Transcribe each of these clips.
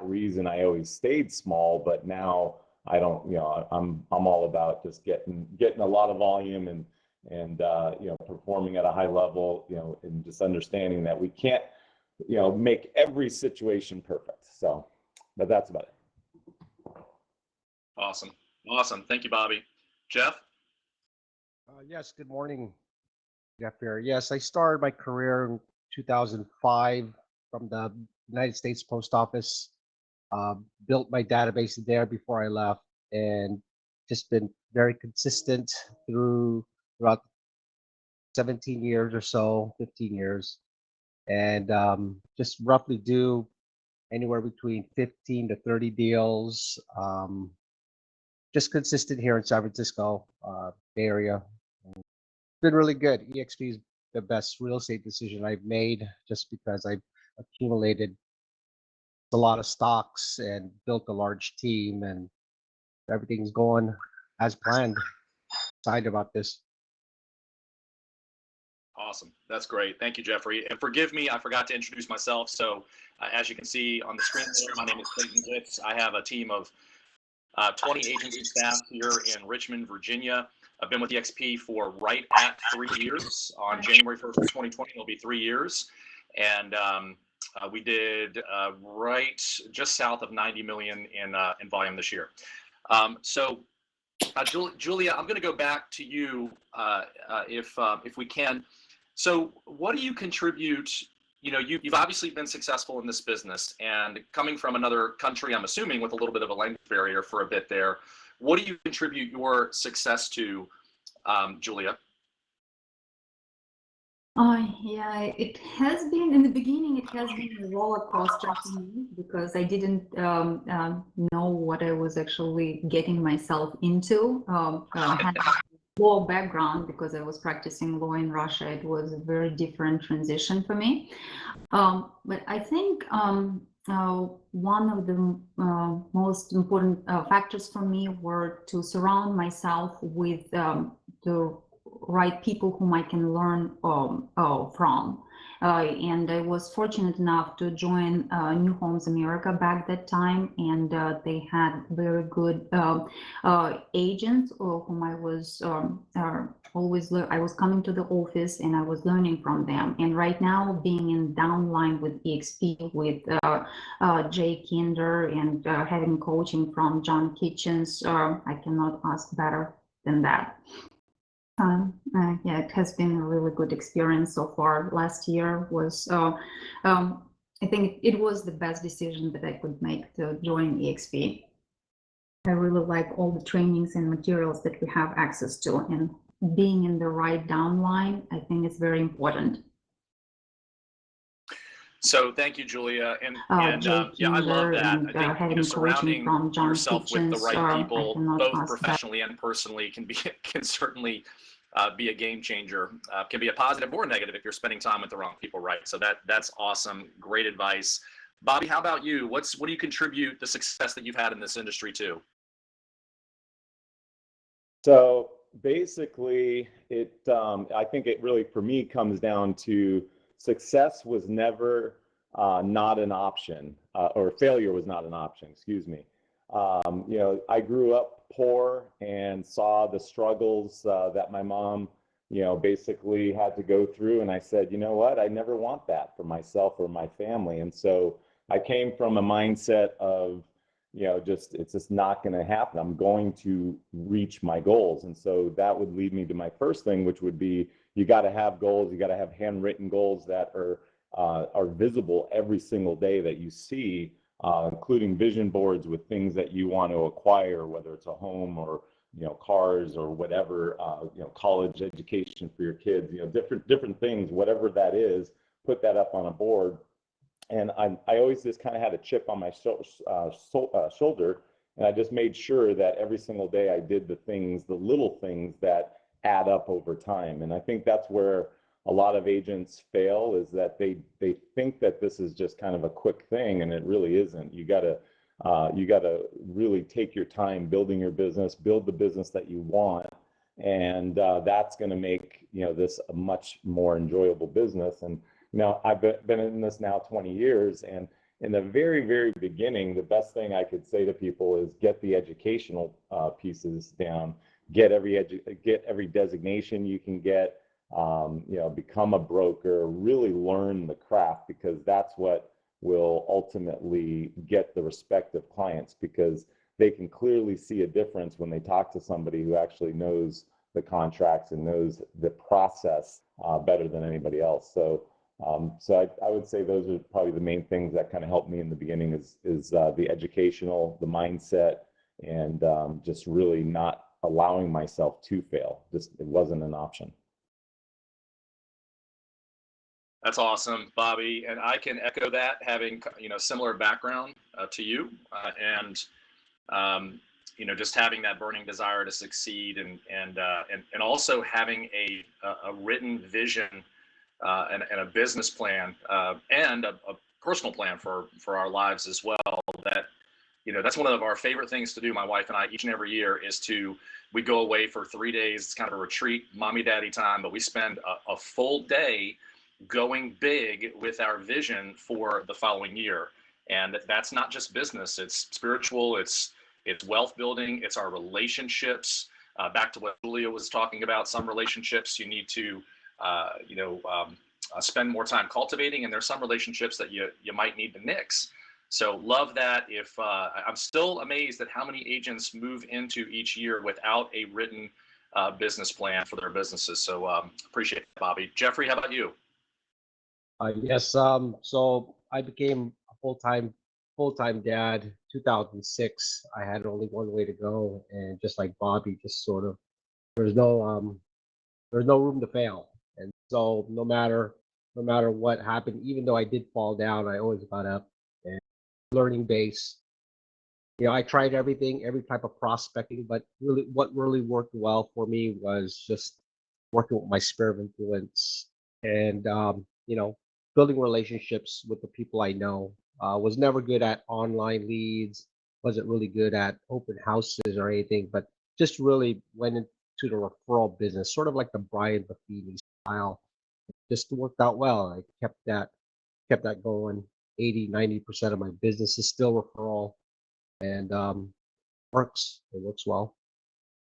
reason, I always stayed small, but now I don't, I'm all about just getting a lot of volume and performing at a high level, and just understanding that we can't, make every situation perfect. So, but that's about it. Awesome. Thank you, Bobby. Jeff? Yes, good morning, Jeff here. Yes, I started my career in 2005 from the United States Post Office. Built my database there before I left, and just been very consistent throughout 17 years or so, 15 years, and just roughly do anywhere between 15 to 30 deals. Just consistent here in San Francisco, Bay Area. Been really good. EXP is the best real estate decision I've made, just because I've accumulated a lot of stocks and built a large team, and everything's going as planned. Excited about this. Awesome. That's great. Thank you, Jeffrey. And forgive me, I forgot to introduce myself. So as you can see on the screen there, my name is Clayton Glitz. I have a team of 20 agents and staff here in Richmond, Virginia. I've been with EXP for right at 3 years. On January 1st of 2020, it'll be 3 years. And we did right just south of 90 million in volume this year. Julia, I'm going to go back to you if we can. So what do you contribute? You've obviously been successful in this business, and coming from another country, I'm assuming with a little bit of a language barrier for a bit there. What do you contribute your success to, Julia? Yeah, it has been, in the beginning, it has been a roller coaster for me, because I didn't know what I was actually getting myself into. I had a law background because I was practicing law in Russia. It was a very different transition for me. But I think one of the most important factors for me were to surround myself with the right people whom I can learn from. And I was fortunate enough to join New Homes America back that time, and they had very good agents whom I was I was coming to the office and I was learning from them. And right now, being in downline with EXP, with Jay Kinder, and having coaching from John Kitchens, I cannot ask better than that. Yeah, it has been a really good experience so far. Last year was, I think it was the best decision that I could make to join EXP. I really like all the trainings and materials that we have access to, and being in the right downline, I think it's very important. So thank you, Julia, and yeah, I love that. I think surrounding yourself with the right people, both professionally and personally, can certainly be a game changer. Can be a positive or a negative if you're spending time with the wrong people, right? So that's awesome, great advice. Bobby, how about you? What do you contribute the success that you've had in this industry to? So basically, I think it really, for me, comes down to success was never not an option, or failure was not an option, excuse me. I grew up poor and saw the struggles that my mom, basically had to go through. And I said, you know what, I never want that for myself or my family. And so I came from a mindset of, it's just not going to happen. I'm going to reach my goals. And so that would lead me to my first thing, which would be, you got to have goals. You got to have handwritten goals that are visible every single day that you see, including vision boards with things that you want to acquire, whether it's a home or, cars or whatever, college education for your kids, different things, whatever that is, put that up on a board. And I always just kind of had a chip on my shoulder, and I just made sure that every single day I did the little things that add up over time. And I think that's where a lot of agents fail, is that they think that this is just kind of a quick thing, and it really isn't. You gotta really take your time building your business, build the business that you want, and that's going to make this a much more enjoyable business. And I've been in this now 20 years, and in the very, very beginning, the best thing I could say to people is get the educational pieces down, get every designation you can get, become a broker, really learn the craft, because that's what will ultimately get the respect of clients, because they can clearly see a difference when they talk to somebody who actually knows the contracts and knows the process better than anybody else. So I would say those are probably the main things that kind of helped me in the beginning is the educational, the mindset, and just really not allowing myself to fail. Just, it wasn't an option. That's awesome, Bobby. And I can echo that, having, similar background to you, and just having that burning desire to succeed, and also having a written vision and a business plan and a personal plan for our lives as well. That, that's one of our favorite things to do, my wife and I, each and every year, is we go away for 3 days. It's kind of a retreat, mommy daddy time, but we spend a full day going big with our vision for the following year. And that's not just business, it's spiritual, it's wealth building, it's our relationships. Back to what Julia was talking about, some relationships you need to spend more time cultivating, and there's some relationships that you might need to nix. So love that. I'm still amazed at how many agents move into each year without a written business plan for their businesses. So appreciate it, Bobby. Jeffrey, how about you? Yes. So I became a full-time dad 2006. I had only one way to go, and just like Bobby, just sort of there's no room to fail. And so no matter what happened, even though I did fall down, I always got up. And learning base. I tried everything, every type of prospecting, but really what really worked well for me was just working with my sphere of influence, and building relationships with the people I know. Was never good at online leads, wasn't really good at open houses or anything, but just really went into the referral business, sort of like the Brian Buffini style. Just worked out well. I kept that going. 80-90% of my business is still referral, and it works well.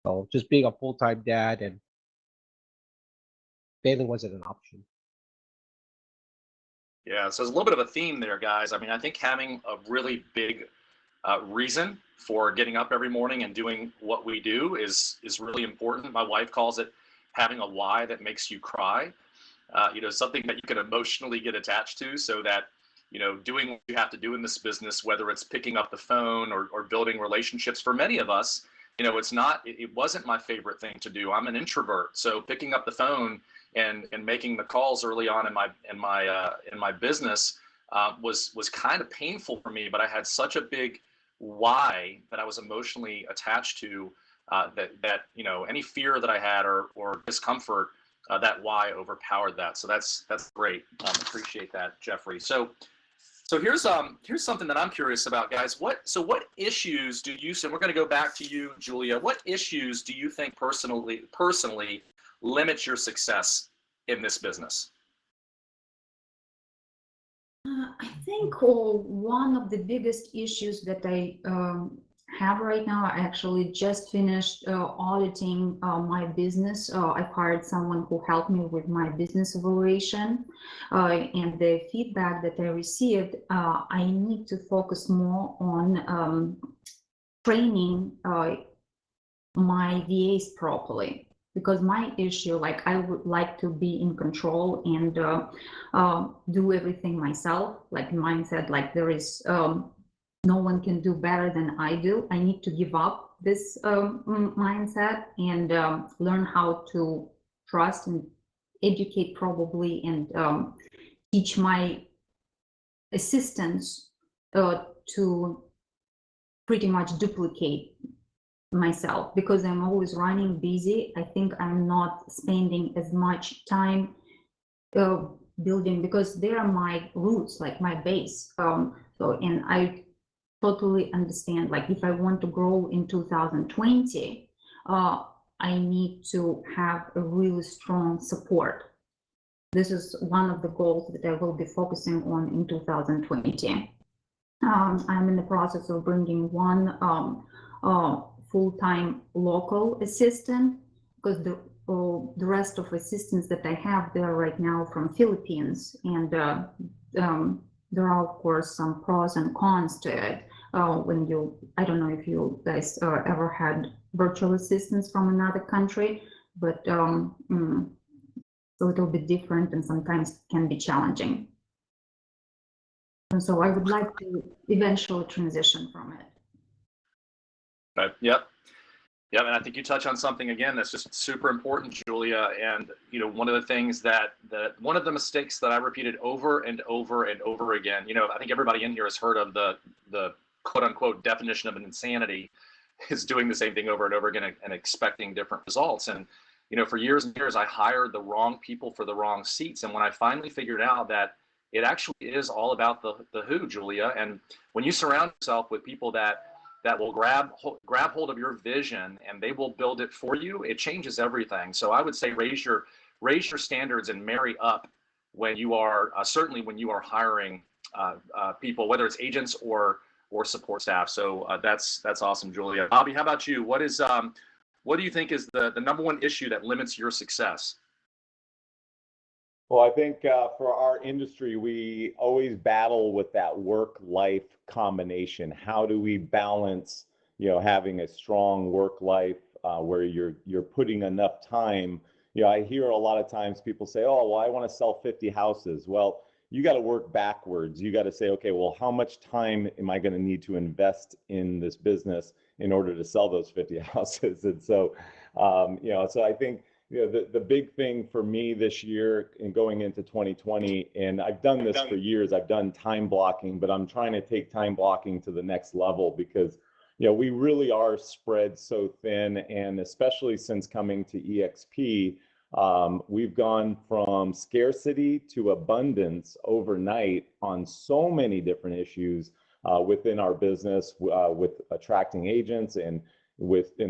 So just being a full-time dad, and failing wasn't an option. Yeah, so there's a little bit of a theme there, guys. I mean, I think having a really big reason for getting up every morning and doing what we do is really important. My wife calls it having a why that makes you cry. Something that you can emotionally get attached to, so that, doing what you have to do in this business, whether it's picking up the phone or building relationships. For many of us, it wasn't my favorite thing to do. I'm an introvert, so picking up the phone and making the calls early on in my business was kind of painful for me. But I had such a big why that I was emotionally attached to, that any fear that I had or discomfort, that why overpowered that. So that's great. Appreciate that, Jeffrey. So here's something that I'm curious about, guys. What issues do you see? And we're going to go back to you, Julia. What issues do you think personally limit your success in this business? I think one of the biggest issues that I have right now, I actually just finished auditing my business. I hired someone who helped me with my business evaluation, and the feedback that I received, I need to focus more on training my VAs properly. Because my issue, like, I would like to be in control and do everything myself, like mindset, like there is no one can do better than I do. I need to give up this mindset and learn how to trust and educate probably, and teach my assistants to pretty much duplicate myself, because I'm always running busy. I think I'm not spending as much time building, because they are my roots, like my base. And I totally understand, like, if I want to grow in 2020, I need to have a really strong support. This is one of the goals that I will be focusing on in 2020. I'm in the process of bringing one full-time local assistant because the rest of assistants that I have there right now from Philippines, and there are of course some pros and cons to it. When you, I don't know if you guys ever had virtual assistants from another country, but a little bit different and sometimes can be challenging. And so I would like to eventually transition from it. But yep. Yeah, and I think you touch on something again that's just super important, Julia. And you know, one of the things that one of the mistakes that I repeated over and over and over again. You know, I think everybody in here has heard of the quote unquote definition of an insanity, is doing the same thing over and over again and expecting different results. And you know, for years and years, I hired the wrong people for the wrong seats. And when I finally figured out that it actually is all about the who, Julia, and when you surround yourself with people that will grab hold of your vision and they will build it for you, it changes everything. So I would say raise your standards and marry up when you are certainly when you are hiring people, whether it's agents or support staff. So that's awesome, Julia. Bobby, how about you? What do you think is the number one issue that limits your success? Well, I think for our industry, we always battle with that work-life combination. How do we balance, having a strong work life where you're putting enough time? I hear a lot of times people say, "Oh, well, I want to sell 50 houses." Well, you got to work backwards. You got to say, "Okay, well, how much time am I going to need to invest in this business in order to sell those 50 houses?" And so, so I think the big thing for me this year and going into 2020, and I've done this for years, I've done time blocking, but I'm trying to take time blocking to the next level because, we really are spread so thin. And especially since coming to EXP, we've gone from scarcity to abundance overnight on so many different issues within our business with attracting agents and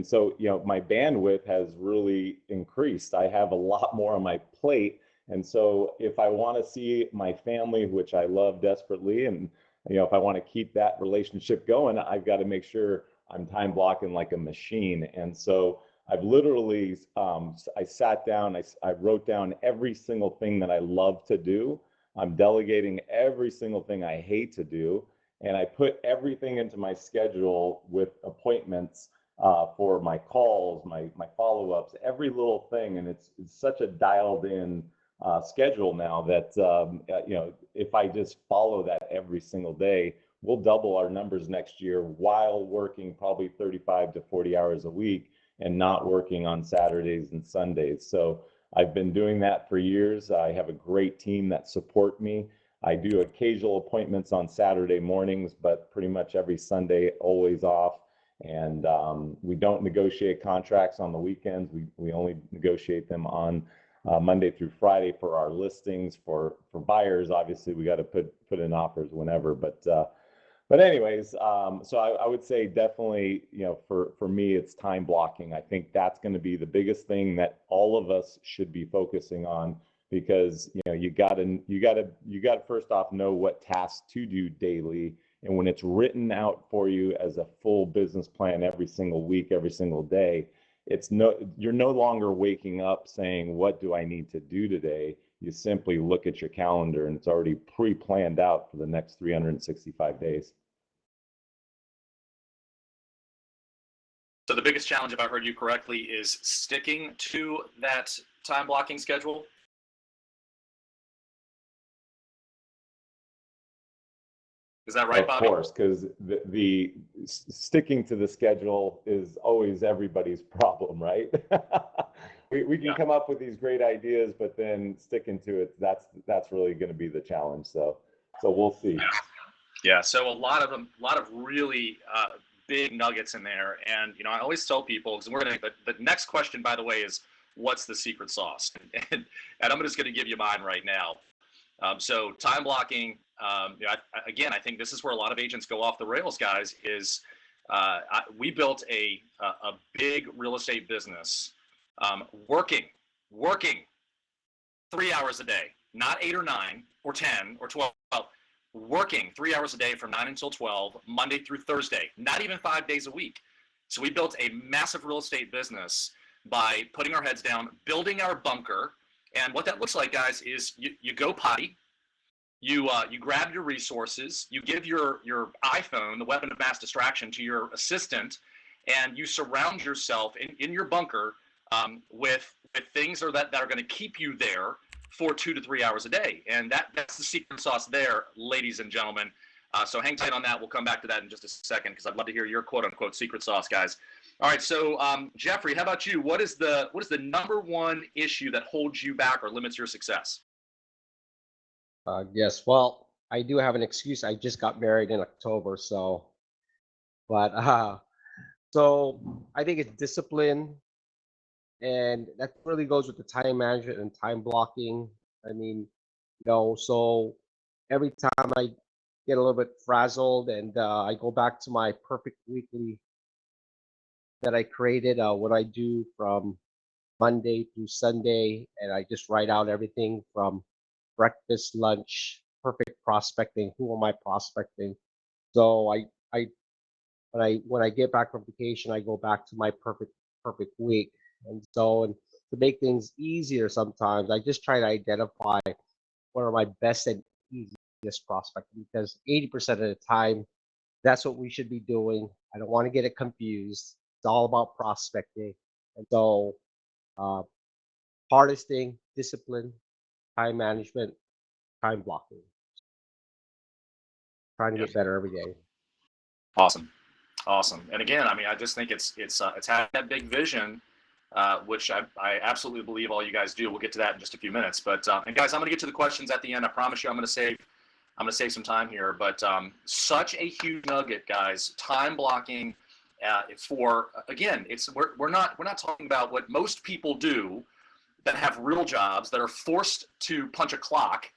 so my bandwidth has really increased. I have a lot more on my plate, and so if I want to see my family, which I love desperately, and if I want to keep that relationship going, I've got to make sure I'm time blocking like a machine. And so I've literally I sat down, I wrote down every single thing that I love to do. I'm delegating every single thing I hate to do, and I put everything into my schedule with appointments for my calls, my follow-ups, every little thing. And it's such a dialed in schedule now that, if I just follow that every single day, we'll double our numbers next year while working probably 35 to 40 hours a week and not working on Saturdays and Sundays. So I've been doing that for years. I have a great team that support me. I do occasional appointments on Saturday mornings, but pretty much every Sunday, always off. And we don't negotiate contracts on the weekends. We only negotiate them on Monday through Friday for our listings. For buyers, obviously, we got to put in offers whenever. But anyways, so I would say definitely, for me, it's time blocking. I think that's going to be the biggest thing that all of us should be focusing on, because you got to first off know what tasks to do daily. And when it's written out for you as a full business plan every single week, every single day, you're no longer waking up saying, "What do I need to do today?" You simply look at your calendar and it's already pre-planned out for the next 365 days. So the biggest challenge, if I heard you correctly, is sticking to that time blocking schedule. Is that right, Bobby? Of course, because the sticking to the schedule is always everybody's problem, right? we can come up with these great ideas, but then sticking to it, that's really going to be the challenge. So we'll see. Yeah. So a lot of really big nuggets in there, and I always tell people, because the next question, by the way, is what's the secret sauce? And I'm just going to give you mine right now. So time blocking, I think this is where a lot of agents go off the rails, guys, is we built a big real estate business, working 3 hours a day, not 8 or 9 or 10 or 12, working 3 hours a day from 9 until 12, Monday through Thursday, not even 5 days a week. So we built a massive real estate business by putting our heads down, building our bunker. And what that looks like, guys, is you go potty, you grab your resources, you give your iPhone, the weapon of mass distraction, to your assistant, and you surround yourself in your bunker with things that are going to keep you there for 2 to 3 hours a day. And that's the secret sauce there, ladies and gentlemen. So hang tight on that. We'll come back to that in just a second, because I'd love to hear your quote unquote secret sauce, guys. All right. So Jeffrey, how about you? What is the number one issue that holds you back or limits your success? Yes, well, I do have an excuse. I just got married in October, but so I think it's discipline, and that really goes with the time management and time blocking. I mean, so every time I get a little bit frazzled, and I go back to my perfect weekly that I created, what I do from Monday through Sunday, and I just write out everything from breakfast, lunch, perfect prospecting. Who am I prospecting? So I when I get back from vacation, I go back to my perfect week. And to make things easier, sometimes I just try to identify what are my best and easiest prospecting, because 80% of the time, that's what we should be doing. I don't want to get it confused. It's all about prospecting. And so, uh, hardest thing, discipline, time management, time blocking, trying to Yep. get better every day. Awesome. And again, I mean, I just think it's having that big vision, which I absolutely believe all you guys do. We'll get to that in just a few minutes. But and guys, I'm going to get to the questions at the end. I promise you, I'm going to save some time here. But such a huge nugget, guys. Time blocking for, again, we're not talking about what most people do that have real jobs that are forced to punch a clock.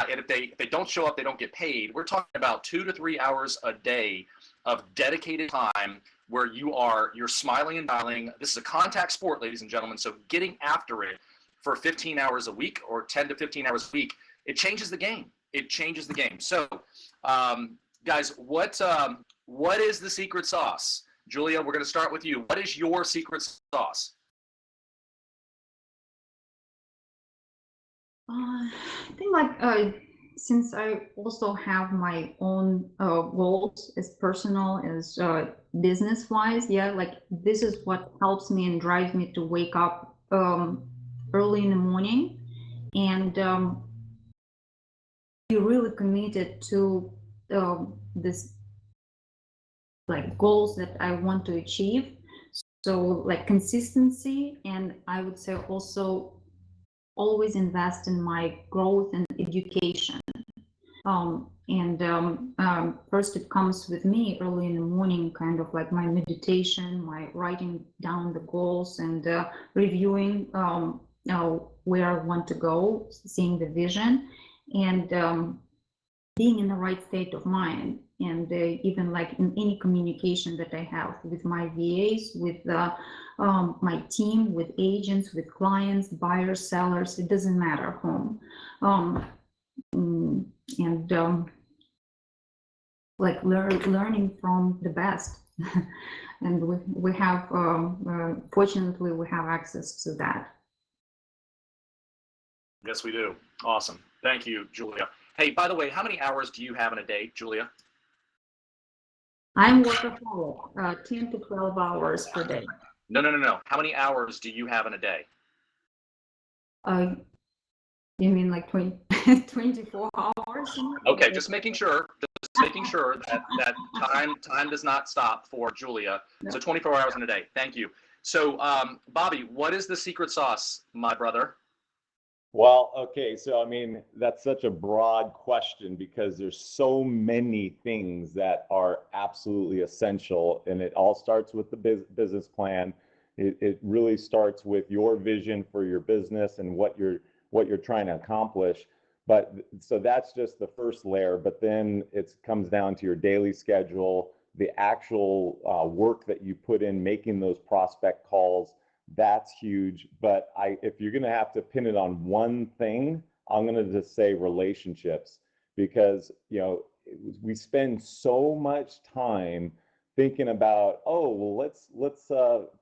And if they don't show up, they don't get paid. We're talking about 2 to 3 hours a day of dedicated time where you're smiling and dialing. This is a contact sport, ladies and gentlemen. So getting after it for 15 hours a week or 10 to 15 hours a week, it changes the game. So, guys, what is the secret sauce? Julia, we're going to start with you. What is your secret sauce? I think since I also have my own goals as personal as business wise, yeah, like this is what helps me and drives me to wake up early in the morning and be really committed to this like goals that I want to achieve. So like consistency, and I would say also always invest in my growth and education. First it comes with me early in the morning, kind of like my meditation, my writing down the goals and reviewing where I want to go, seeing the vision, and being in the right state of mind. And even like in any communication that I have with my VAs, with my team, with agents, with clients, buyers, sellers, it doesn't matter whom. Like learning from the best. And we have, fortunately, we have access to that. Yes, we do. Awesome. Thank you, Julia. Hey, by the way, how many hours do you have in a day, Julia? I'm workaholic, 10 to 12 hours per day. No. How many hours do you have in a day? You mean like 24 hours? Okay, just making sure that time does not stop for Julia. No. So 24 hours in a day. Thank you. So, Bobby, what is the secret sauce, my brother? Well, okay, so I mean, that's such a broad question because there's so many things that are absolutely essential, and it all starts with the business plan. It really starts with your vision for your business and what you're trying to accomplish. But so that's just the first layer, but then it comes down to your daily schedule, the actual work that you put in making those prospect calls. That's huge. But if you're going to have to pin it on one thing, I'm going to just say relationships. because, we spend so much time thinking about, oh, well, let's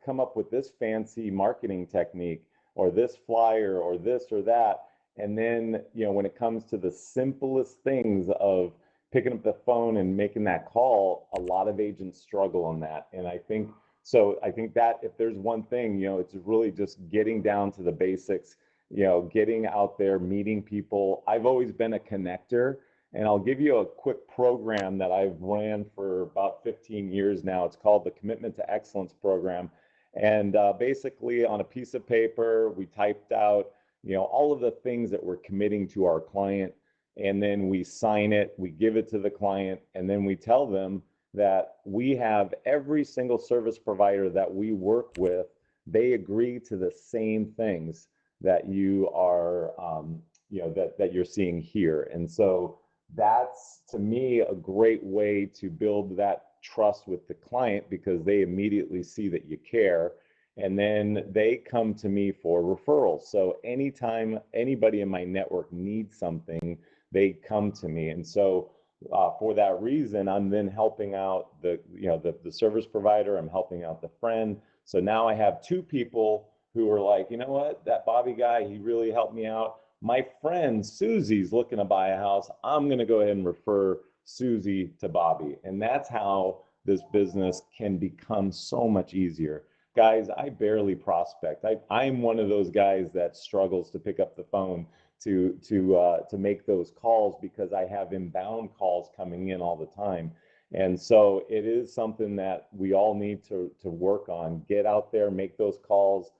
come up with this fancy marketing technique or this flyer or this or that. And then, when it comes to the simplest things of picking up the phone and making that call, a lot of agents struggle on that. And I think that if there's one thing, it's really just getting down to the basics, getting out there, meeting people. I've always been a connector, and I'll give you a quick program that I've ran for about 15 years now. It's called the Commitment to Excellence program. And basically on a piece of paper, we typed out, all of the things that we're committing to our client. And then we sign it, we give it to the client, and then we tell them that we have every single service provider that we work with, they agree to the same things that you are, that you're seeing here. And so that's, to me, a great way to build that trust with the client, because they immediately see that you care. And then they come to me for referrals. So anytime anybody in my network needs something, they come to me. And so for that reason, I'm then helping out the service provider, I'm helping out the friend. So now I have two people who are like, you know what, that Bobby guy, he really helped me out. My friend Susie's looking to buy a house. I'm going to go ahead and refer Susie to Bobby. And that's how this business can become so much easier. Guys, I barely prospect. I'm one of those guys that struggles to pick up the phone to make those calls, because I have inbound calls coming in all the time. And so it is something that we all need to work on. Get out there, make those calls,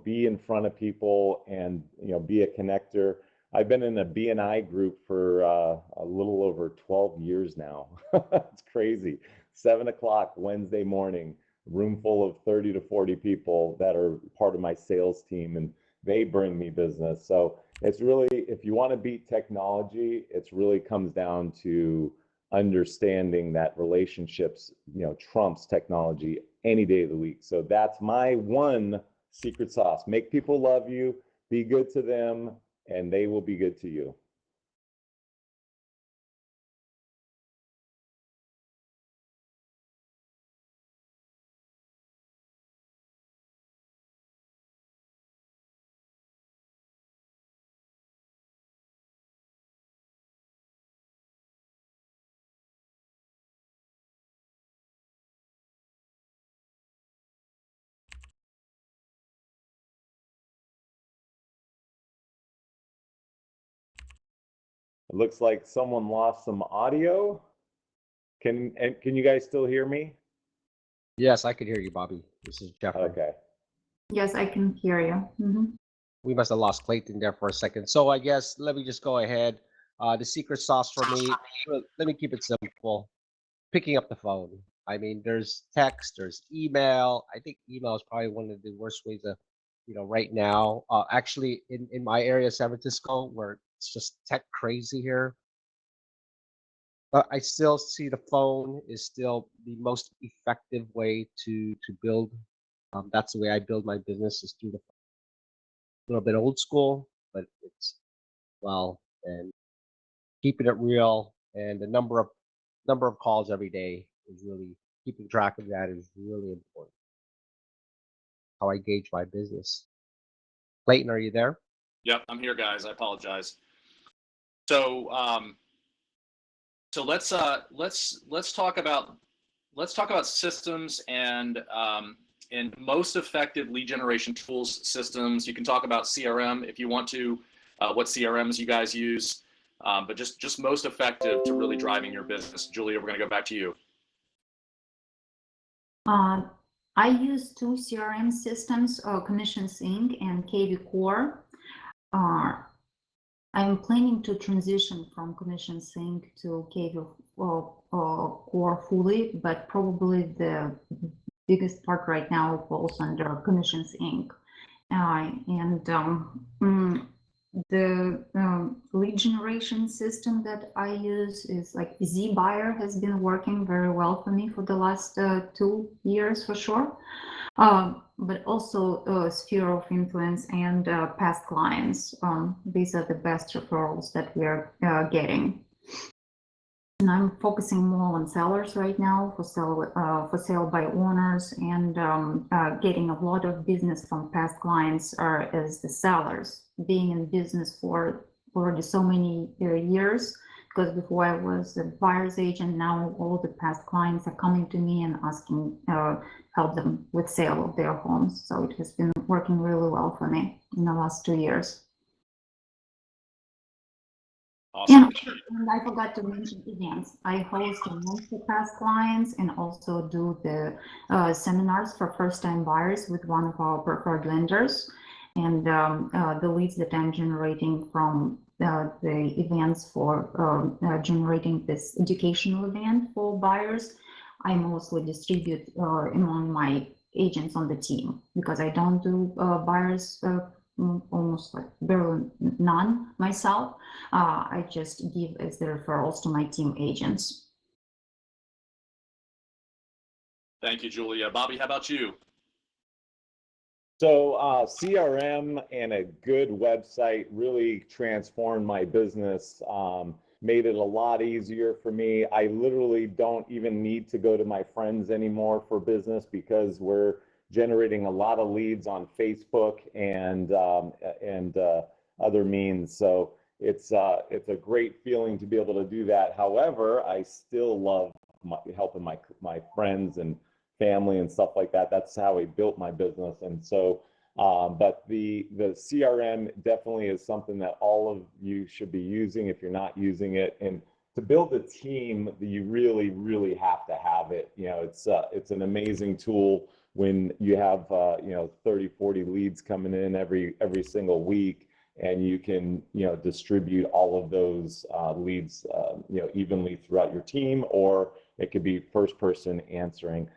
be in front of people, and be a connector. I've been in a BNI group for a little over 12 years now. It's crazy. 7 o'clock Wednesday morning, room full of 30 to 40 people that are part of my sales team, and they bring me business. So it's really, if you want to beat technology, it really comes down to understanding that relationships, trumps technology any day of the week. So that's my one secret sauce. Make people love you, be good to them, and they will be good to you. It looks like someone lost some audio. Can you guys still hear me? Yes, I can hear you, Bobby. This is Jeffrey. Okay. Yes, I can hear you. We must have lost Clayton there for a second. So I guess let me just go ahead. The secret sauce for me, let me keep it simple. Picking up the phone. I mean, there's text, there's email. I think email is probably one of the worst ways to, right now. Actually, in my area, San Francisco, where it's just tech crazy here, but I still see the phone is still the most effective way to build. That's the way I build my business, is through the phone. A little bit old school, but it's and keeping it real, and the number of calls every day is really, keeping track of that is really important. How I gauge my business. Clayton, are you there? Yep, I'm here, guys. I apologize. So let's talk about systems and most effective lead generation tools systems. You can talk about CRM if you want to, what CRMs you guys use, but just most effective to really driving your business. Julia, we're going to go back to you. I use two CRM systems, Commissions Inc. and KV Core. I'm planning to transition from Commissions Inc. to KV Core fully, but probably the biggest part right now falls under Commissions Inc. The lead generation system that I use is like ZBuyer, has been working very well for me for the last 2 years for sure. But also Sphere of Influence and past clients. These are the best referrals that we are getting. And I'm focusing more on sellers right now for sale by owners, and getting a lot of business from past clients as the sellers. Being in business for already so many years, because before I was a buyer's agent, now all the past clients are coming to me and asking help them with sale of their homes. So it has been working really well for me in the last 2 years. Awesome. And I forgot to mention events. I host events for past clients and also do the seminars for first-time buyers with one of our preferred lenders. And the leads that I'm generating from the events for generating this educational event for buyers, I mostly distribute among my agents on the team, because I don't do buyers almost like barely none myself. I just give as the referrals to my team agents. Thank you, Julia. Bobby, how about you? So CRM and a good website really transformed my business, made it a lot easier for me. I literally don't even need to go to my friends anymore for business, because we're generating a lot of leads on Facebook and other means. So it's a great feeling to be able to do that. However, I still love helping my friends and family and stuff like that. That's how I built my business. And so, but the CRM definitely is something that all of you should be using if you're not using it. And to build a team, you really, really have to have it. You know, it's an amazing tool when you have 30, 40 leads coming in every single week, and you can distribute all of those leads evenly throughout your team, or it could be first person answering.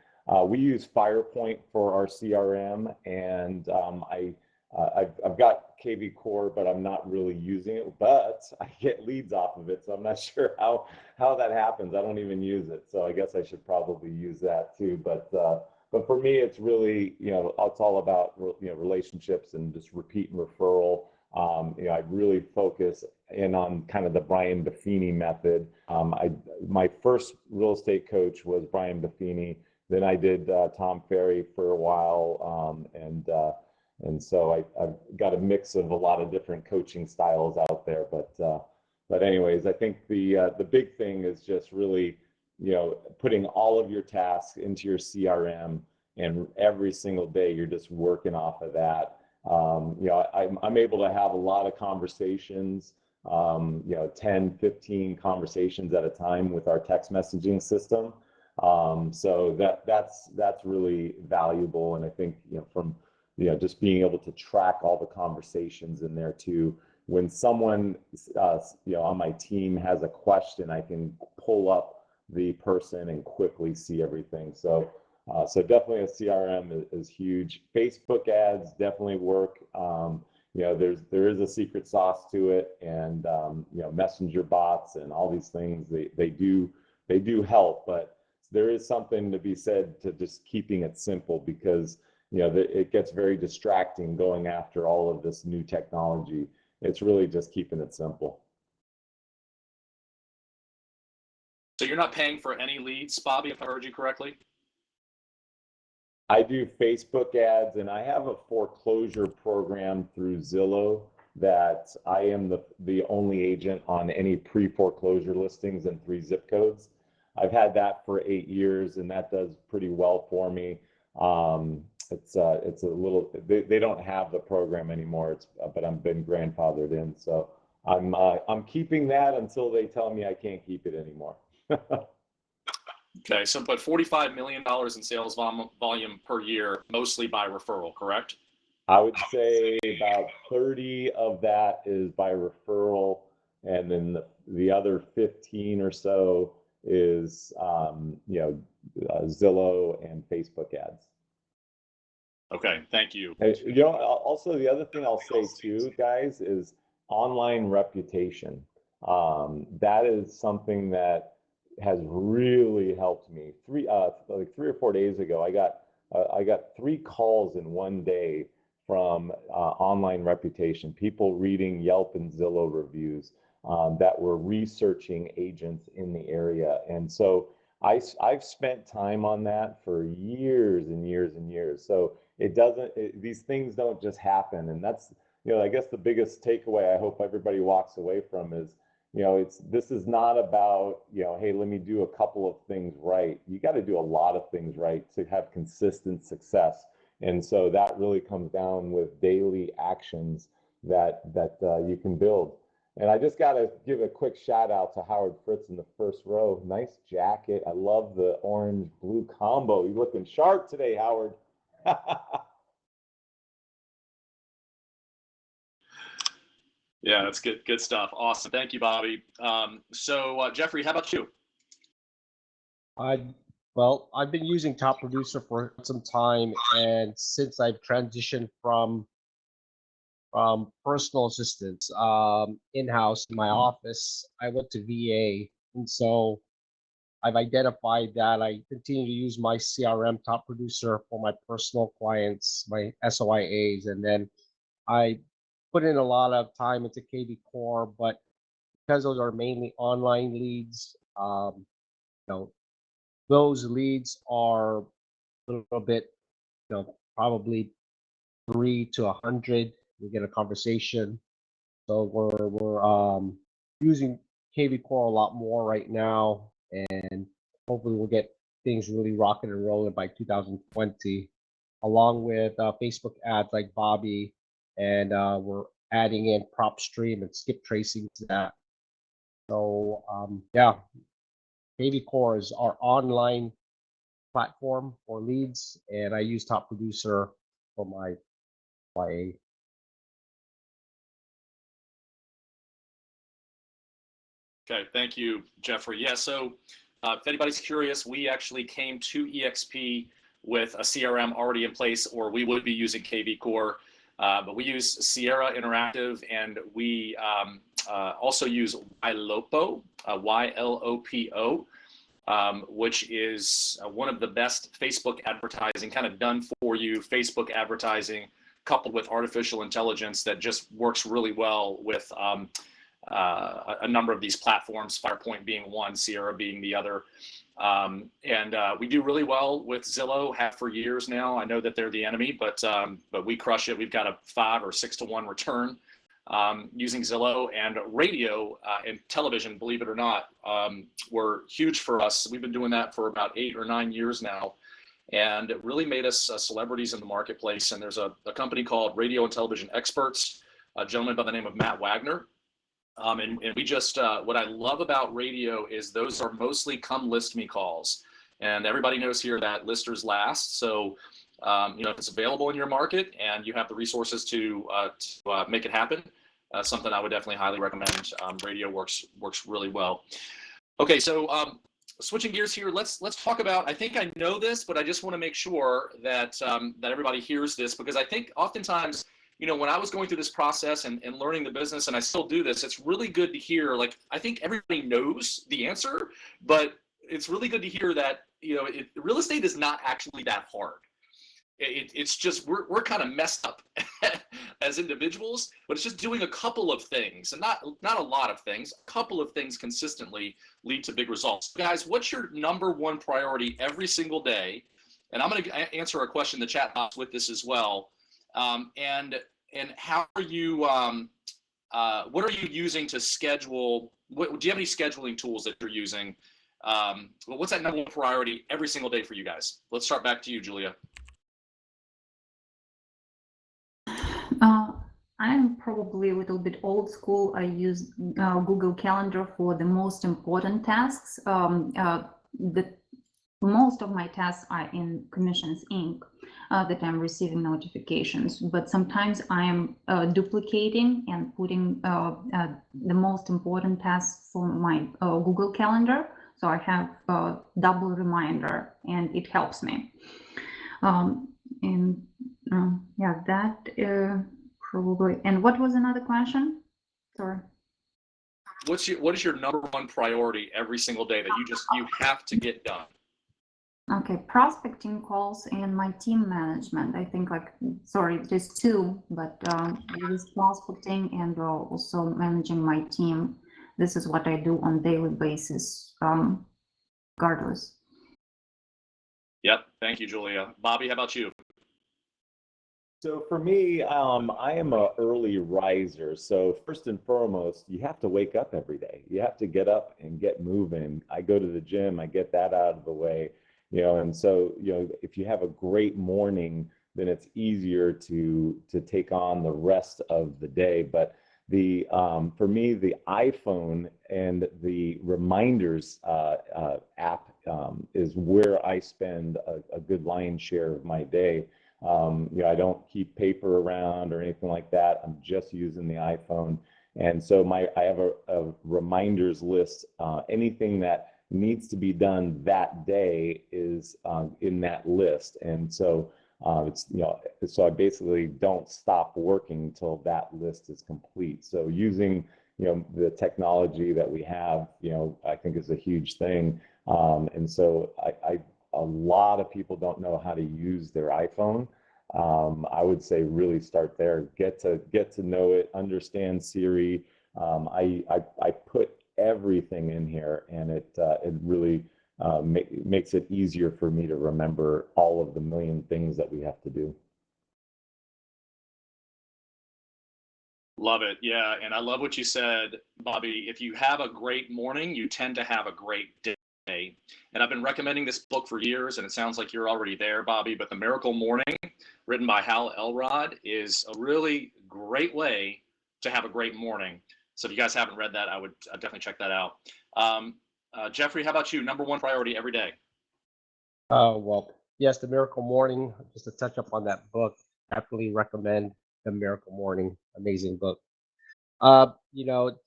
We use FirePoint for our CRM, and I've got KV Core, but I'm not really using it. But I get leads off of it, so I'm not sure how that happens. I don't even use it, so I guess I should probably use that too. But for me, it's really it's all about relationships and just repeat and referral. I really focus in on kind of the Brian Buffini method. My first real estate coach was Brian Buffini. Then I did Tom Ferry for a while, and so I've got a mix of a lot of different coaching styles out there. But anyways, I think the big thing is just really putting all of your tasks into your CRM, and every single day you're just working off of that. I'm able to have a lot of conversations, 10, 15 conversations at a time with our text messaging system. So that's really valuable. And I think, from, just being able to track all the conversations in there too, when someone, on my team has a question, I can pull up the person and quickly see everything. So definitely a CRM is huge. Facebook ads definitely work. There is a secret sauce to it, and messenger bots and all these things, they do help, but there is something to be said to just keeping it simple, because it gets very distracting going after all of this new technology. It's really just keeping it simple. So you're not paying for any leads, Bobby, if I heard you correctly? I do Facebook ads, and I have a foreclosure program through Zillow that I am the only agent on any pre-foreclosure listings in 3 zip codes. I've had that for 8 years, and that does pretty well for me. It's a little, they don't have the program anymore, but I've been grandfathered in, so I'm keeping that until they tell me I can't keep it anymore. Okay, so but $45 million in sales volume per year, mostly by referral, correct? I would say about 30 of that is by referral, and then the other 15 or so is Zillow and Facebook ads. Okay, thank you. Also the other thing I'll say too, guys, is online reputation. That is something that has really helped me. Like 3 or 4 days ago, I got 3 calls in one day from online reputation, people reading Yelp and Zillow reviews. that were researching agents in the area. And so I've spent time on that for years and years and years. So these things don't just happen. And that's, I guess the biggest takeaway I hope everybody walks away from is, this is not about, hey, let me do a couple of things right. You got to do a lot of things right to have consistent success. And so that really comes down with daily actions that you can build. And I just got to give a quick shout out to Howard Fritz in the first row. Nice jacket. I love the orange blue combo. You're looking sharp today, Howard. Yeah, that's good stuff. Awesome. Thank you, Bobby. So Jeffrey, how about you? Well, I've been using Top Producer for some time, and since I've transitioned from personal assistants in-house in my office, I went to VA, and so I've identified that I continue to use my CRM Top Producer for my personal clients, my SOIAs, and then I put in a lot of time into KV Core, but because those are mainly online leads, those leads are a little bit, probably 3 to 100. We get a conversation. So we're using KV Core a lot more right now, and hopefully we'll get things really rocking and rolling by 2020, along with Facebook ads like Bobby, and we're adding in prop stream and skip tracing to that. So yeah, KV Core is our online platform for leads, and I use Top Producer for my YA. Okay, thank you, Jeffrey. Yeah, so if anybody's curious, we actually came to EXP with a CRM already in place, or we would be using KV Core, but we use Sierra Interactive, and we also use YLOPO, YLOPO, which is one of the best Facebook advertising, kind of done for you Facebook advertising, coupled with artificial intelligence that just works really well with a number of these platforms, Firepoint being one, Sierra being the other. And we do really well with Zillow, have for years now. I know that they're the enemy, but we crush it. We've got a 5 or 6 to 1 return using Zillow. And radio and television, believe it or not, were huge for us. We've been doing that for about 8 or 9 years now. And it really made us celebrities in the marketplace. And there's a company called Radio and Television Experts, a gentleman by the name of Matt Wagner. And we just, what I love about radio is those are mostly come list me calls. And everybody knows here that listers last. So, if it's available in your market and you have the resources to make it happen, something I would definitely highly recommend. Radio works really well. Okay, so switching gears here, let's talk about, I think I know this, but I just want to make sure that, that everybody hears this, because I think oftentimes, when I was going through this process and learning the business, and I still do this, it's really good to hear, like, I think everybody knows the answer, but it's really good to hear that, real estate is not actually that hard. It's just, we're kind of messed up as individuals, but it's just doing a couple of things, and not a lot of things, a couple of things consistently lead to big results. Guys, what's your number one priority every single day? And I'm going to answer a question in the chat box with this as well. And how are you, what are you using to schedule? Do you have any scheduling tools that you're using? What's that number one priority every single day for you guys? Let's start back to you, Julia. I'm probably a little bit old school. I use Google Calendar for the most important tasks. Most of my tasks are in Commissions Inc. That I'm receiving notifications, but sometimes I'm duplicating and putting the most important tasks for my Google Calendar. So I have a double reminder, and it helps me. Yeah, that probably. And what was another question? Sorry. What is your number one priority every single day that you have to get done? Okay, prospecting calls and my team management. I think there's 2, but with prospecting and also managing my team. this is what I do on daily basis, regardless. Yep. Thank you, Julia. Bobby, how about you? So for me, I am a early riser. So first and foremost, you have to wake up every day. You have to get up and get moving. I go to the gym, I get that out of the way, and so, if you have a great morning, then it's easier to take on the rest of the day. But for me, the iPhone and the reminders app is where I spend a good lion's share of my day. I don't keep paper around or anything like that. I'm just using the iPhone. And so I have a reminders list. Anything that needs to be done that day is in that list. And so so I basically don't stop working until that list is complete. So using, the technology that we have, I think is a huge thing. And so a lot of people don't know how to use their iPhone. I would say really start there. Get to know it. Understand Siri. I put everything in here, and it really makes it easier for me to remember all of the million things that we have to do. Love it. Yeah. And I love what you said, Bobby. If you have a great morning, you tend to have a great day. And I've been recommending this book for years, and it sounds like you're already there, Bobby. But The Miracle Morning, written by Hal Elrod, is a really great way to have a great morning. So if you guys haven't read that, I would definitely check that out. Jeffrey, how about you? Number one priority every day. Well, yes, The Miracle Morning. Just to touch up on that book, definitely recommend The Miracle Morning. Amazing book.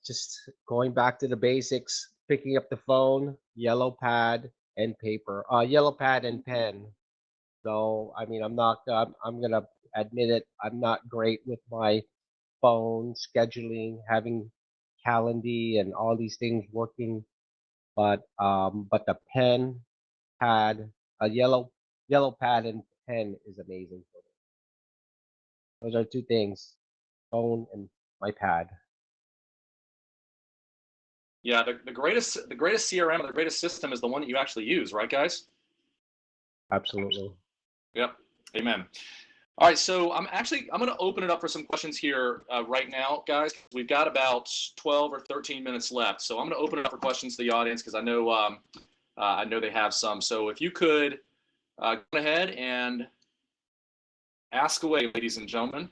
Just going back to the basics, picking up the phone, yellow pad and paper, yellow pad and pen. So, I mean, I'm gonna admit it. I'm not great with my phone scheduling, having Calendly and all these things working. But the pen, pad, a yellow pad and pen is amazing for me. Those are two things, phone and my pad. Yeah, the greatest CRM or the greatest system is the one that you actually use, right, guys? Absolutely. Yep. Amen. All right, so I'm going to open it up for some questions here right now, guys. We've got about 12 or 13 minutes left, so I'm going to open it up for questions to the audience because I know they have some. So if you could go ahead and ask away, ladies and gentlemen.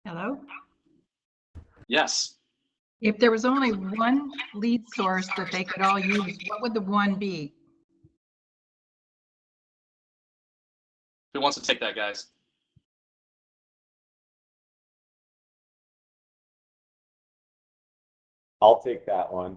Hello? Yes. If there was only one lead source that they could all use, what would the one be? Who wants to take that, guys? I'll take that one.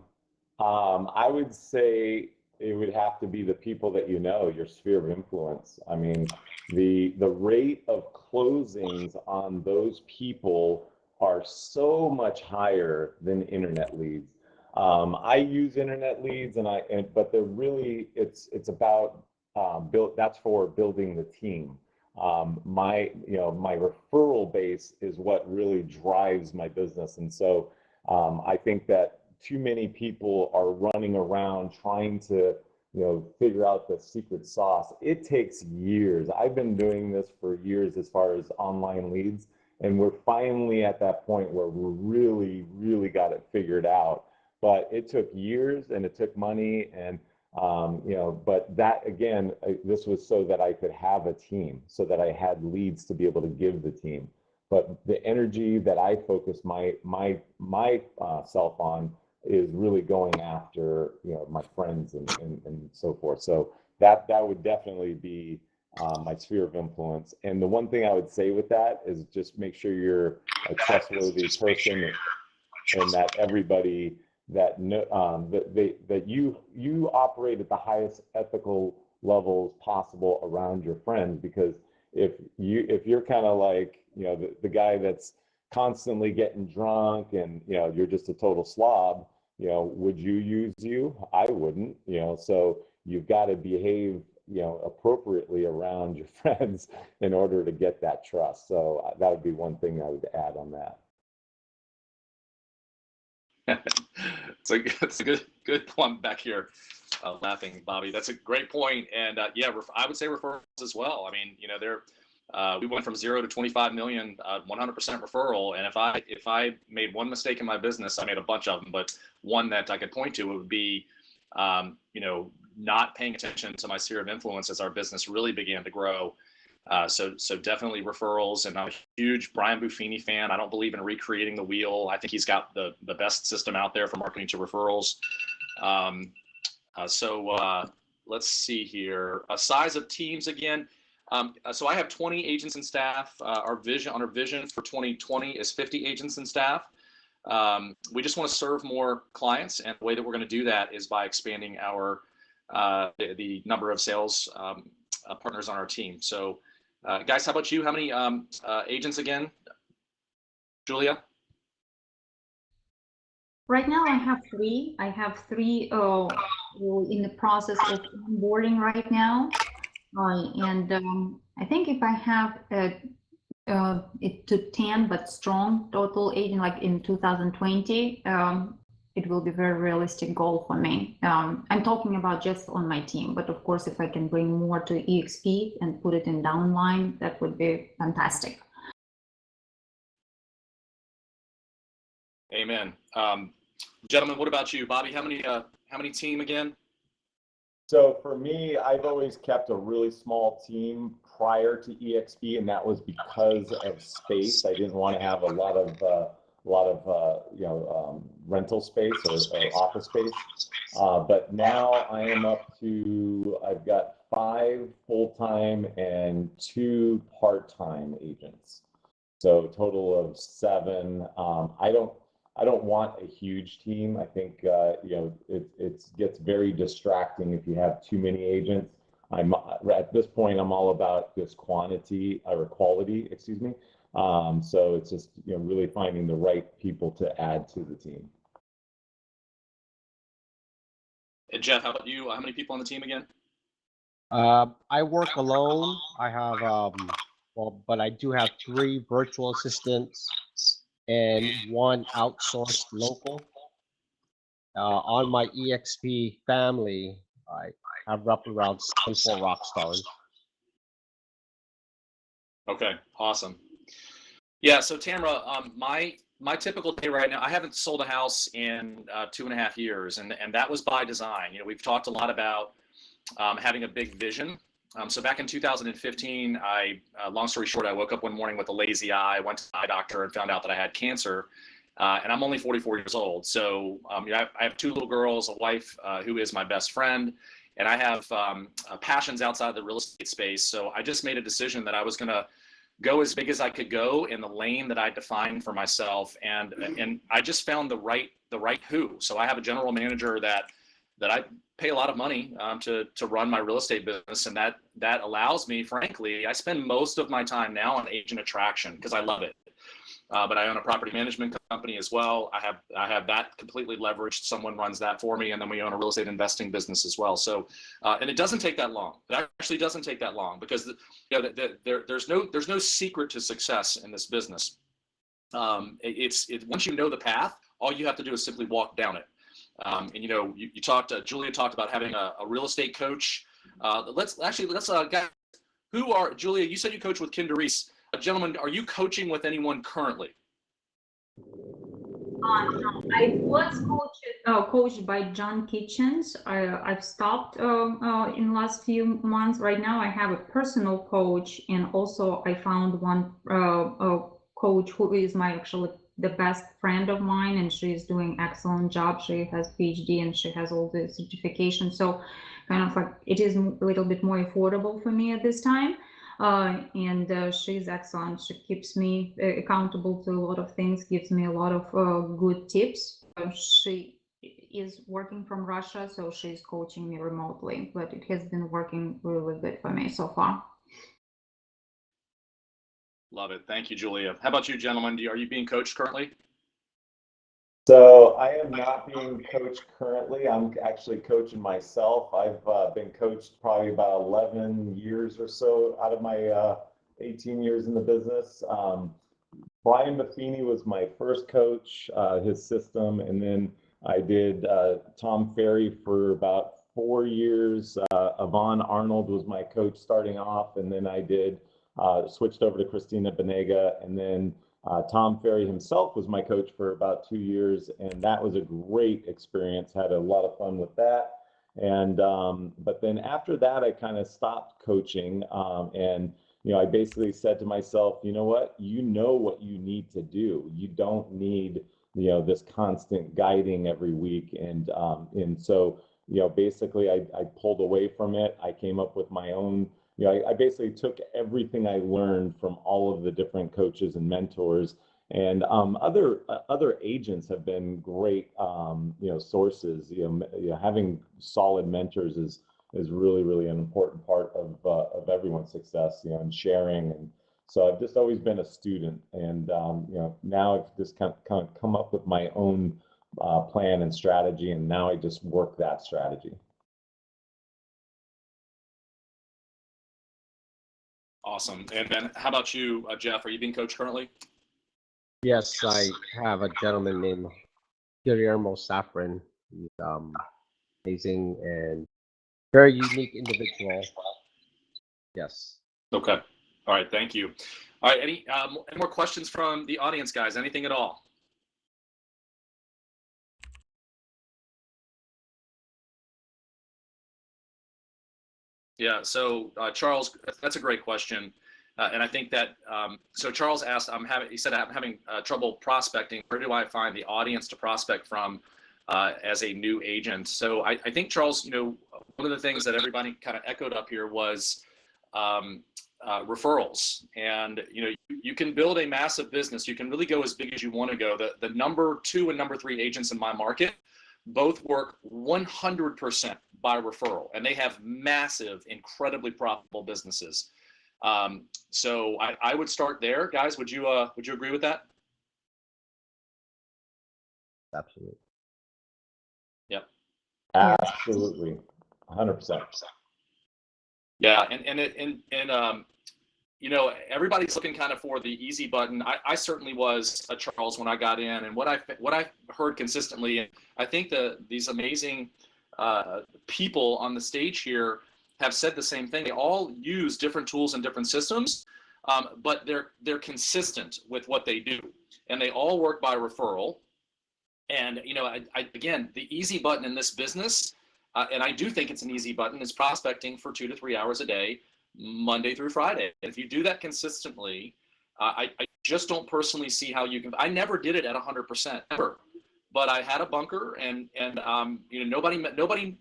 I would say it would have to be the people that your sphere of influence. I mean, the rate of closings on those people are so much higher than internet leads. I use internet leads, but they're really it's about that's for building the team. My referral base is what really drives my business, and so I think that too many people are running around trying to, figure out the secret sauce. It takes years. I've been doing this for years as far as online leads, and we're finally at that point where we really, really got it figured out. But it took years and it took money, and but that again, this was so that I could have a team, so that I had leads to be able to give the team. But the energy that I focus my self on is really going after my friends and so forth. So that would definitely be my sphere of influence. And the one thing I would say with that is just make sure you're a trustworthy person, and that everybody that that you operate at the highest ethical levels possible around your friends. Because if you're kind of like the guy that's constantly getting drunk and you're just a total slob, would you use you? I wouldn't. So you've got to behave appropriately around your friends in order to get that trust. So that would be one thing I would add on that. It's a good point back here, laughing, Bobby. That's a great point. And yeah, I would say referrals as well. I mean, you know, we went from 0 to 25 million, 100% referral. And if I made one mistake in my business, I made a bunch of them, but one that I could point to would be, you know, not paying attention to my sphere of influence as our business really began to grow. So definitely referrals, and I'm a huge Brian Buffini fan. I don't believe in recreating the wheel. I think he's got the best system out there for marketing to referrals. Let's see here. Size of teams again. So I have 20 agents and staff. Our vision for 2020 is 50 agents and staff. We just want to serve more clients, and the way that we're going to do that is by expanding our the number of sales partners on our team. So, guys, how about you? How many agents again, Julia? Right now, I have three. I have three in the process of onboarding right now. I think if I have it to 10 but strong total agent like in 2020, it will be a very realistic goal for me. I'm talking about just on my team, but of course, if I can bring more to EXP and put it in downline, that would be fantastic. Amen. Gentlemen, what about you? Bobby, how many team again? So for me, I've always kept a really small team prior to EXP, and that was because of space. I didn't want to have a lot of rental space or office space. But now I am up to, I've got 5 full-time and 2 part-time agents. So a total of 7. I don't want a huge team. I think it gets very distracting if you have too many agents. At this point, I'm all about just quality, excuse me. So it's just really finding the right people to add to the team. And Jeff, how about you? How many people on the team again? I work alone. I have but I do have 3 virtual assistants and 1 outsourced local. On my EXP family, I have roughly around 74 rock stars. Okay, awesome. Yeah, so Tamara, my typical day right now, I haven't sold a house in 2.5 years, and that was by design. We've talked a lot about having a big vision. So back in 2015, long story short, I woke up one morning with a lazy eye, went to the eye doctor and found out that I had cancer. And I'm only 44 years old. So I have 2 little girls, a wife who is my best friend, and I have passions outside of the real estate space. So I just made a decision that I was going to go as big as I could go in the lane that I defined for myself. And I just found the right who. So I have a general manager that I pay a lot of money to run my real estate business, and that allows me, frankly, I spend most of my time now on agent attraction because I love it. But I own a property management company as well. I have that completely leveraged. Someone runs that for me, and then we own a real estate investing business as well. So, and it doesn't take that long. It actually doesn't take that long because there's no secret to success in this business. It's once you know the path, all you have to do is simply walk down it. And you talked. Julia talked about having a real estate coach. Let's guys, Julia? You said you coach with Kim DeReese. Gentlemen, are you coaching with anyone currently? I was coached by John Kitchens. I've stopped in the last few months. Right now, I have a personal coach, and also I found one coach who is the best friend of mine, and she's doing excellent job. She has PhD and she has all the certifications. So kind of like it is a little bit more affordable for me at this time. And she's excellent. She keeps me accountable to a lot of things, gives me a lot of good tips. She is working from Russia, so she's coaching me remotely, but it has been working really good for me so far. Love it. Thank you, Julia. How about you, gentlemen? Are you being coached currently? So I am not being coached currently. I'm actually coaching myself. I've been coached probably about 11 years or so out of my 18 years in the business. Brian Buffini was my first coach, his system, and then I did Tom Ferry for about 4 years. Yvonne Arnold was my coach starting off, and then I did switched over to Christina Benega, and then Tom Ferry himself was my coach for about 2 years, and that was a great experience. Had a lot of fun with that. And but then after that, I kind of stopped coaching, and I basically said to myself, you know what you need to do. You don't need this constant guiding every week, and so basically I pulled away from it. I came up with my own. I basically took everything I learned from all of the different coaches and mentors, and other agents have been great sources. Having solid mentors is really an important part of everyone's success, and sharing. And so I've just always been a student, and now I've just kind of come up with my own plan and strategy, and now I just work that strategy. Awesome. And then how about you, Jeff? Are you being coached currently? Yes, I have a gentleman named Guillermo Safran. He's amazing and very unique individual. Yes. Okay. All right. Thank you. All right. Any more questions from the audience, guys? Anything at all? Yeah. So Charles, that's a great question. And I think that, so Charles asked, he said, I'm having trouble prospecting. Where do I find the audience to prospect from as a new agent? So I think, Charles, one of the things that everybody kind of echoed up here was referrals. And, you can build a massive business. You can really go as big as you want to go. The number 2 and number 3 agents in my market both work 100% by referral, and they have massive, incredibly profitable businesses. So I would start there, guys. Would you agree with that? Absolutely. Yep. Absolutely. 100%. Yeah. And everybody's looking kind of for the easy button. I certainly was a Charles when I got in, and what I heard consistently, I think these amazing people on the stage here have said the same thing. They all use different tools and different systems, but they're consistent with what they do, and they all work by referral. And again, the easy button in this business, and I do think it's an easy button, is prospecting for 2 to 3 hours a day, Monday through Friday. If you do that consistently, I just don't personally see how you can. I never did it at 100%, ever, but I had a bunker, and nobody,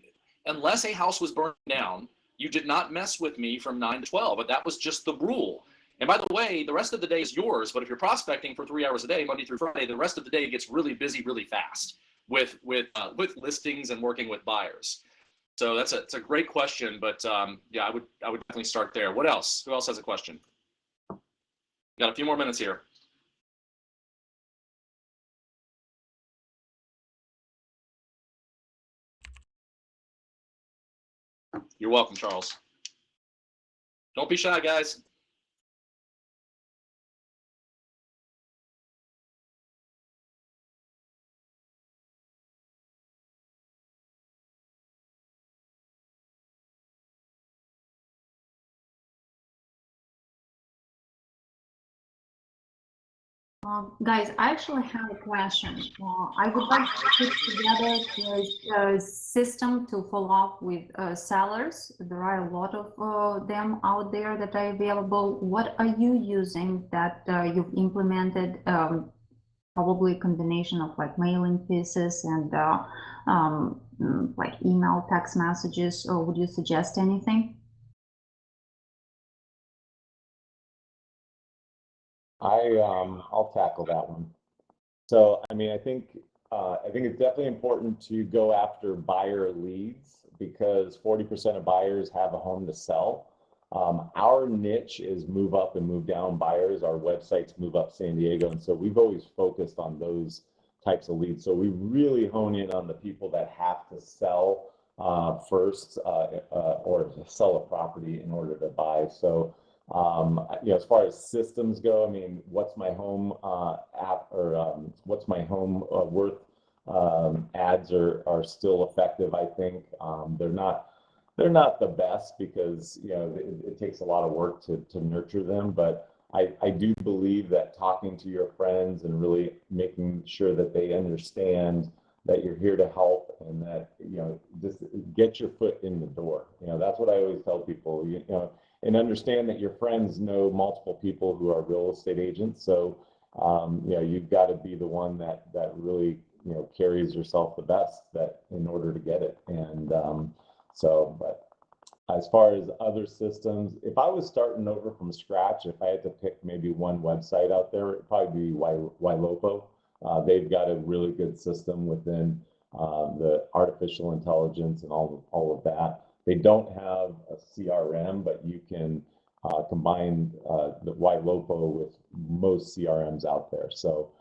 unless a house was burned down, you did not mess with me from 9 to 12. But that was just the rule. And by the way, the rest of the day is yours. But if you're prospecting for 3 hours a day, Monday through Friday, the rest of the day gets really busy, really fast with listings and working with buyers. So it's a great question. But yeah, I would definitely start there. What else? Who else has a question? Got a few more minutes here. You're welcome, Charles. Don't be shy, guys. Guys, I actually have a question. I would like to put together a system to follow up with sellers. There are a lot of them out there that are available. What are you using that you've implemented? Probably a combination of like mailing pieces and like email, text messages, or would you suggest anything? I'll tackle that one. So, I mean, I think it's definitely important to go after buyer leads, because 40% of buyers have a home to sell. Our niche is move up and move down buyers. Our website's Move Up San Diego, and so we've always focused on those types of leads. So we really hone in on the people that have to sell first, or to sell a property in order to buy. So As far as systems go, I mean, what's my home app or what's my home worth ads are still effective. I think they're not the best because it takes a lot of work to nurture them, but I do believe that talking to your friends and really making sure that they understand that you're here to help and that just get your foot in the door. That's what I always tell people. And understand that your friends know multiple people who are real estate agents. So you've got to be the one that really carries yourself the best that in order to get it. And but as far as other systems, if I was starting over from scratch, if I had to pick maybe one website out there, it'd probably be Ylopo. They've got a really good system within the artificial intelligence and all of that. They don't have a CRM, but you can combine the Ylopo with most CRMs out there. So,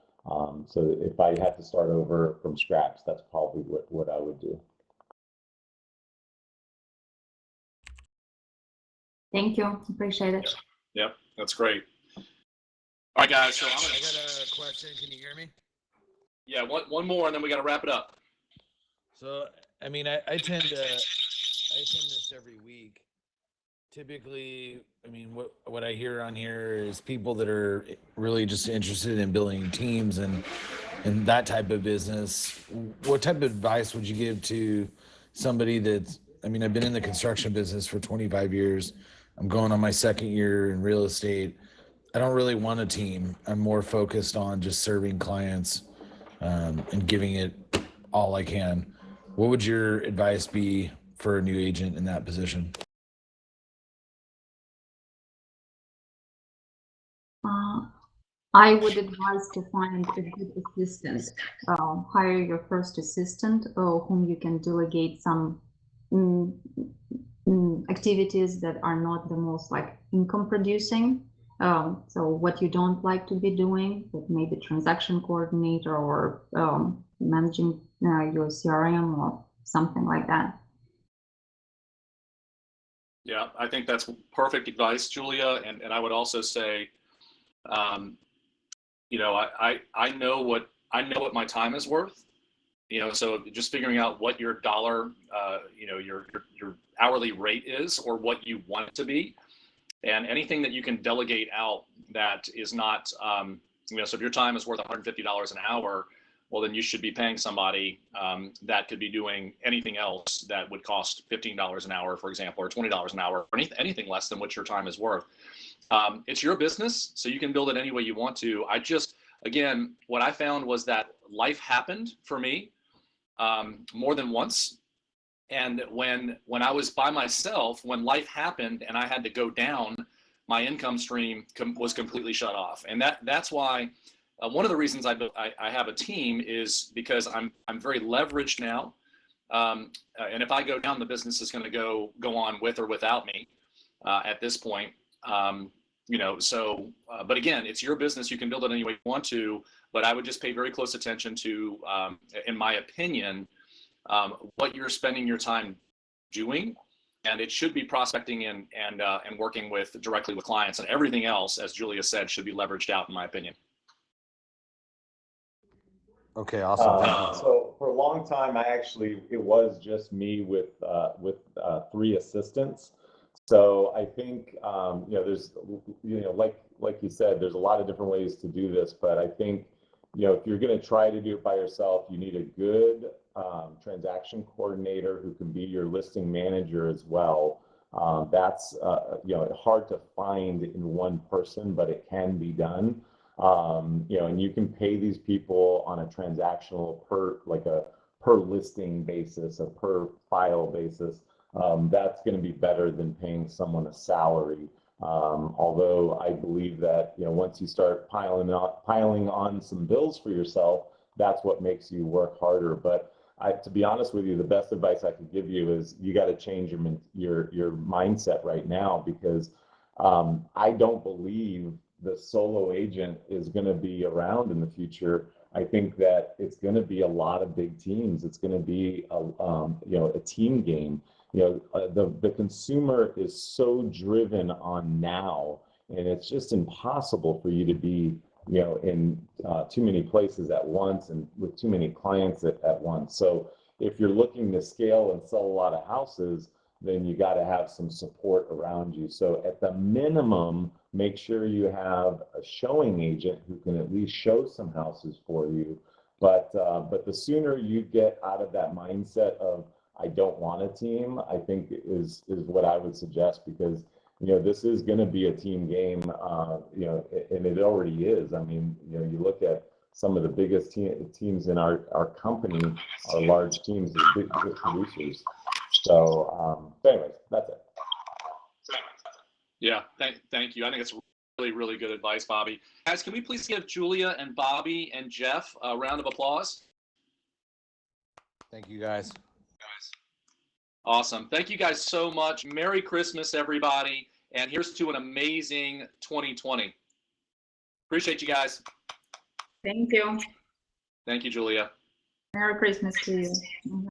so if I had to start over from scratch, that's probably what I would do. Thank you. Appreciate it. Yep, that's great. All right, guys. So I got a question. Can you hear me? Yeah, one more, and then we got to wrap it up. So, I mean, I attend this every week. Typically, I mean, what I hear on here is people that are really just interested in building teams and that type of business. What type of advice would you give to somebody that's, I mean, I've been in the construction business for 25 years. I'm going on my second year in real estate. I don't really want a team. I'm more focused on just serving clients and giving it all I can. What would your advice be for a new agent in that position? I would advise to find a good assistant. Hire your first assistant whom you can delegate some activities that are not the most like income producing. So what you don't like to be doing, but maybe transaction coordinator or managing your CRM or something like that. Yeah, I think that's perfect advice, Julia. And I would also say, I know what my time is worth. So just figuring out what your dollar, your hourly rate is, or what you want it to be, and anything that you can delegate out that is not, so if your time is worth $150 an hour, well, then you should be paying somebody that could be doing anything else that would cost $15 an hour, for example, or $20 an hour, or anything less than what your time is worth. It's your business, so you can build it any way you want to. Again, what I found was that life happened for me more than once. And when I was by myself, when life happened and I had to go down, my income stream was completely shut off. And that's why one of the reasons I have a team is because I'm very leveraged now. And if I go down, the business is going to go on with or without me at this point. But again, it's your business. You can build it any way you want to, but I would just pay very close attention to, in my opinion, what you're spending your time doing. And it should be prospecting and working directly with clients, and everything else, as Julia said, should be leveraged out, in my opinion. Okay, awesome. So for a long time, it was just me with 3 assistants. So I think there's like you said, there's a lot of different ways to do this, but I think if you're going to try to do it by yourself, you need a good transaction coordinator who can be your listing manager as well. That's hard to find in one person, but it can be done. And you can pay these people on a transactional per listing basis, a per file basis. That's going to be better than paying someone a salary. Although I believe that once you start piling on some bills for yourself, that's what makes you work harder. But to be honest with you, the best advice I could give you is you got to change your mindset right now, because I don't believe the solo agent is going to be around in the future. I think that it's going to be a lot of big teams. It's going to be a team game. the consumer is so driven on now, and it's just impossible for you to be, in too many places at once and with too many clients at once. So if you're looking to scale and sell a lot of houses, then you got to have some support around you. So at the minimum, make sure you have a showing agent who can at least show some houses for you. But the sooner you get out of that mindset of I don't want a team, I think is what I would suggest, because this is going to be a team game, and it already is. I mean, you look at some of the biggest teams in our company are large teams, the biggest producers. So, anyways, that's it. Yeah, thank you. I think it's really, really good advice, Bobby. Guys, can we please give Julia and Bobby and Jeff a round of applause? Thank you, guys. Awesome. Thank you guys so much. Merry Christmas, everybody. And here's to an amazing 2020. Appreciate you guys. Thank you. Thank you, Julia. Merry Christmas to you.